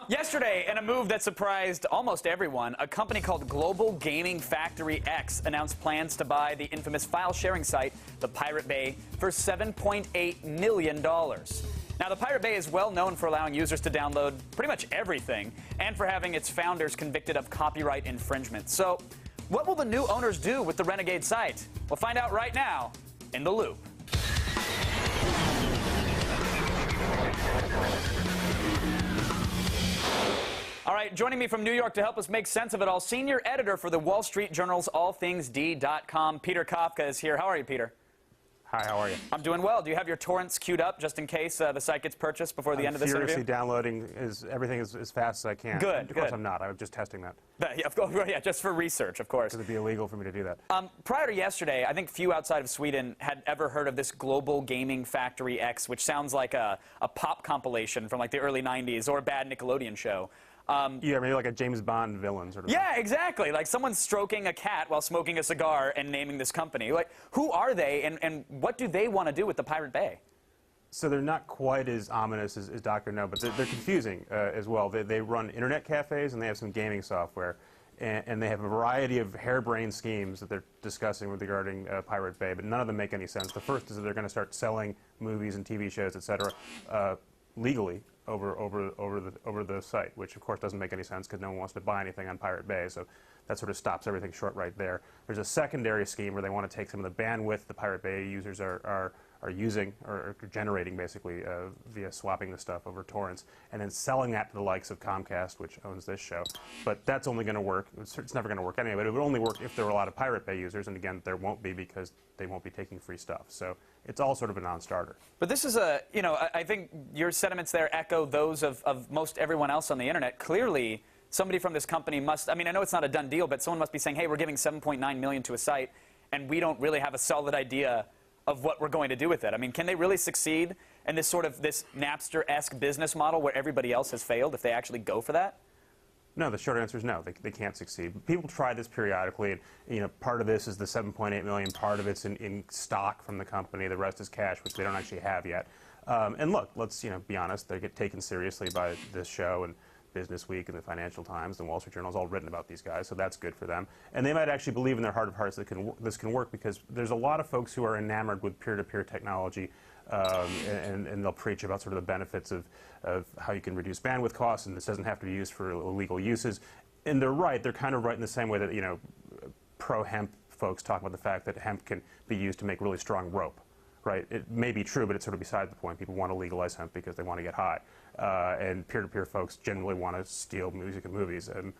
Yesterday, in a move that surprised almost everyone, a company called Global Gaming Factory X announced plans to buy the infamous file-sharing site, the Pirate Bay, for $7.8 million. Now, the Pirate Bay is well known for allowing users to download pretty much everything, and for having its founders convicted of copyright infringement. So, what will the new owners do with the renegade site? We'll find out right now in The Loop. All right, joining me from New York to help us make sense of it all, senior editor for the Wall Street Journal's allthingsd.com, Peter Kafka is here. How are you, Peter? Hi, how are you? I'm doing well. Do you have your torrents queued up just in case the site gets purchased before the end of this interview? I'm furiously downloading everything as fast as I can. Good, Of course I'm not. I was just testing that. Yeah, of course, yeah, just for research, of course. Because it'd be illegal for me to do that. Prior to yesterday, I think few outside of Sweden had ever heard of this Global Gaming Factory X, which sounds like a pop compilation from like the early 90s or a bad Nickelodeon show. Yeah, maybe like a James Bond villain sort of. Yeah, exactly. Like someone stroking a cat while smoking a cigar and naming this company. Like, who are they, and what do they want to do with the Pirate Bay? So they're not quite as ominous as Dr. No, but they're confusing as well. They run internet cafes and they have some gaming software. And they have a variety of harebrained schemes that they're discussing regarding Pirate Bay, but none of them make any sense. The first is that they're going to start selling movies and TV shows, etc., legally over the site, which of course doesn't make any sense because no one wants to buy anything on Pirate Bay, so that sort of stops everything short right there. There's a secondary scheme where they want to take some of the bandwidth the Pirate Bay users are using or generating basically via swapping the stuff over torrents and then selling that to the likes of Comcast, which owns this show. But that's only going to work. It's never going to work anyway, but it would only work if there were a lot of Pirate Bay users, and again, there won't be because they won't be taking free stuff. So it's all sort of a non-starter. But this is a, you know, I think your sentiments there echo those of most everyone else on the internet. Clearly, somebody from this company must, I mean, I know it's not a done deal, but someone must be saying, hey, we're giving $7.9 million to a site, and we don't really have a solid idea of what we're going to do with it. I mean, can they really succeed in this sort of this Napster-esque business model where everybody else has failed if they actually go for that? No, the short answer is no. They can't succeed. People try this periodically, and you know, part of this is the $7.8 million. Part of it's in stock from the company. The rest is cash, which they don't actually have yet. And look, let's be honest. They get taken seriously by this show and Business Week and the Financial Times and Wall Street Journal's all written about these guys, so that's good for them. And they might actually believe in their heart of hearts that this can work, because there's a lot of folks who are enamored with peer-to-peer technology, and they'll preach about sort of the benefits of how you can reduce bandwidth costs, and this doesn't have to be used for illegal uses. And they're right. They're kind of right in the same way that, you know, pro-hemp folks talk about the fact that hemp can be used to make really strong rope. Right? It may be true, but it's sort of beside the point. People want to legalize hemp because they want to get high. And peer-to-peer folks generally want to steal music and movies, and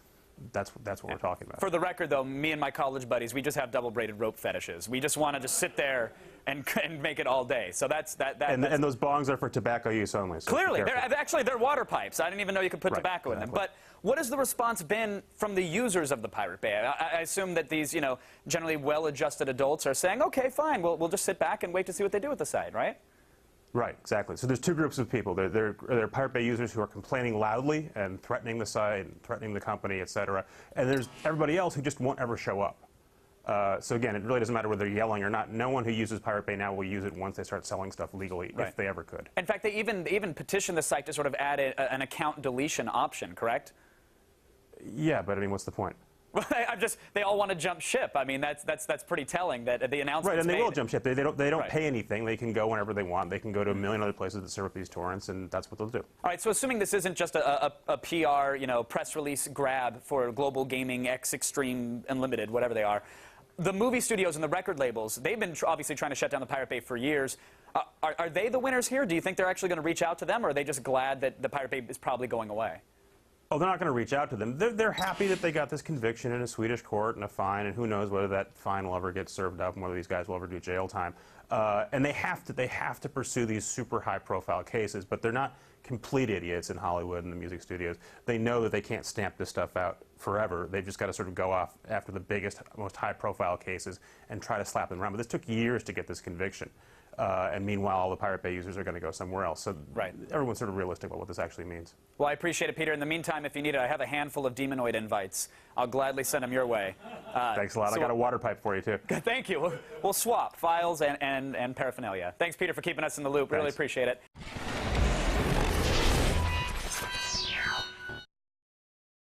that's what we're talking about. For the record, though, me and my college buddies, we just have double-braided rope fetishes. We just want to just sit there and make it all day. So that's. And those bongs are for tobacco use only. So clearly, they're water pipes. I didn't even know you could put tobacco in them. But what has the response been from the users of the Pirate Bay? I assume that these, you know, generally well-adjusted adults are saying, okay, fine, we'll just sit back and wait to see what they do with the site, right? Right, exactly. So there's two groups of people. There are Pirate Bay users who are complaining loudly and threatening the site and threatening the company, etc. And there's everybody else who just won't ever show up. So again, it really doesn't matter whether they're yelling or not. No one who uses Pirate Bay now will use it once they start selling stuff legally, if they ever could. In fact, they even petitioned the site to sort of add an account deletion option, correct? Yeah, but I mean, what's the point? Well, they all want to jump ship. I mean, that's pretty telling that the announcement. Right, and they will jump ship. They don't pay anything. They can go whenever they want. They can go to a million other places that serve up these torrents, and that's what they'll do. All right. So assuming this isn't just a PR, you know, press release grab for Global Gaming X Extreme Unlimited, whatever they are, the movie studios and the record labels, they've been obviously trying to shut down the Pirate Bay for years. Are they the winners here? Do you think they're actually going to reach out to them, or are they just glad that the Pirate Bay is probably going away? Oh, they're not going to reach out to them. They're happy that they got this conviction in a Swedish court and a fine, and who knows whether that fine will ever get served up and whether these guys will ever do jail time. And they have to pursue these super high-profile cases, but they're not complete idiots in Hollywood and the music studios. They know that they can't stamp this stuff out forever. They've just got to sort of go off after the biggest, most high-profile cases and try to slap them around. But this took years to get this conviction. And meanwhile, all the Pirate Bay users are going to go somewhere else. So everyone's sort of realistic about what this actually means. Well, I appreciate it, Peter. In the meantime, if you need it, I have a handful of Demonoid invites. I'll gladly send them your way. Thanks a lot. I got a water pipe for you, too. Thank you. We'll swap files and paraphernalia. Thanks, Peter, for keeping us in the loop. Really appreciate it.